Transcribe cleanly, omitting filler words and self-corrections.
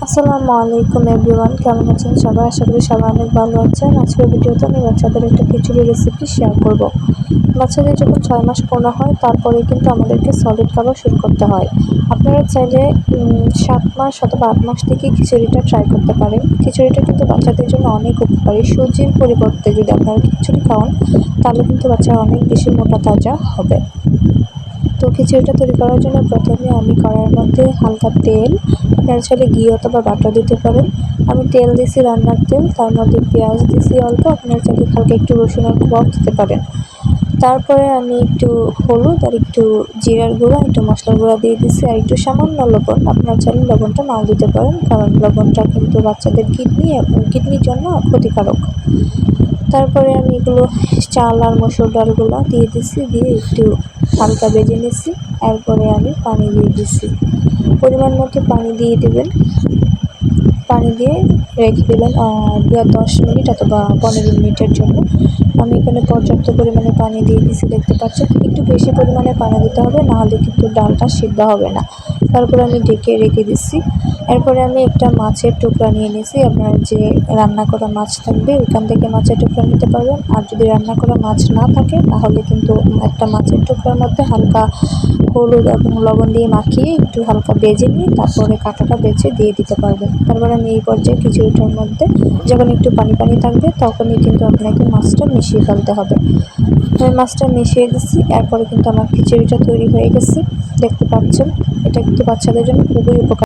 আসসালামু আলাইকুম এভরিওয়ান, কেমন আছেন সবাই? আশা করি সবাই অনেক ভালো আছেন। আজকের ভিডিওতে আমি বাচ্চাদের একটা খিচুড়ি রেসিপি শেয়ার করব। বাচ্চাদের যখন 6 মাস পূর্ণ হয় তারপরে কিন্তু আমাদেরকে সলিড খাবার শুরু করতে হয়। আপনারা চাইলে 7 মাস অথবা 8 মাস থেকে খিচুড়িটা ট্রাই করতে পারেন। খিচুড়িটা কিন্তু বাচ্চাদের জন্য অনেক উপকারী। সুজির পরিবর্তে যদি আপনারা খিচুড়ি খাওয়ান তাহলে কিন্তু বাচ্চারা অনেক বেশি মোটা তাজা হবে। তো খিচুড়িটা তৈরি করার জন্য প্রথমে আমি কড়াইয়ের মধ্যে হালকা তেল, আপনারা চাইলে ঘি অথবা বাটার দিতে পারেন। আমি তেল দিয়েছি, রান্নার তেল, তার মধ্যে পেঁয়াজ দিয়েছি অল্প, আপনারা চাইলে হালকা একটু রসুনের কোয়াও দিতে পারেন। তারপরে আমি একটু হলুদ আর একটু জিরার গুঁড়া, একটু মশলার গুঁড়া দিয়ে দিচ্ছি আর একটু সামান্য লবণ। আপনারা চাইলে লবণটা নাও দিতে পারেন, কারণ লবণটা কিন্তু বাচ্চাদের কিডনির জন্য ক্ষতিকারক। তারপরে আমি এগুলো চাল আর মসুর ডালগুলো দিয়ে দিচ্ছি, দিয়ে একটু হালকা ভেজে নিচ্ছি। এরপরে আমি পানি দিয়ে দিচ্ছি, পরিমাণ মতো পানি দিয়ে দেবেন। পানি দিয়ে রেখে দেবেন 10 মিনিট অথবা 15 মিনিটের জন্য। আমি এখানে পর্যাপ্ত পরিমাণে পানি দিয়ে দিচ্ছি, দেখতে পাচ্ছেন। একটু বেশি পরিমাণে পানি দিতে হবে, নাহলে কিন্তু ডালটা সিদ্ধ হবে না। তারপরে আমি ঢেকে রেখে দিচ্ছি। এরপরে আমি একটা মাছের টুকরা নিয়ে নিয়েছি। আপনার যে রান্না করা মাছ থাকবে ওইখান থেকে মাছের টুকরা নিতে পারবেন। আর যদি রান্না করা মাছ না থাকে তাহলে কিন্তু একটা মাছের টুকরার মধ্যে হালকা হলুদ এবং লবণ দিয়ে মাখিয়ে একটু হালকা ভেজে নিয়ে তারপরে কাঁটাটা বেছে দিয়ে দিতে পারবেন। তারপরে আমি এই পর্যায়ে খিচুড়িটার মধ্যে যখন একটু পানি পানি থাকবে তখনই কিন্তু আপনাকে মাছটা মিশিয়ে ফেলতে হবে। আমি মাছটা মিশিয়ে দিচ্ছি। এরপরে কিন্তু আমার খিচুড়িটা তৈরি হয়ে গেছে, দেখতে পাচ্ছেন। এটা কিন্তু বাচ্চাদের জন্য খুবই উপকার।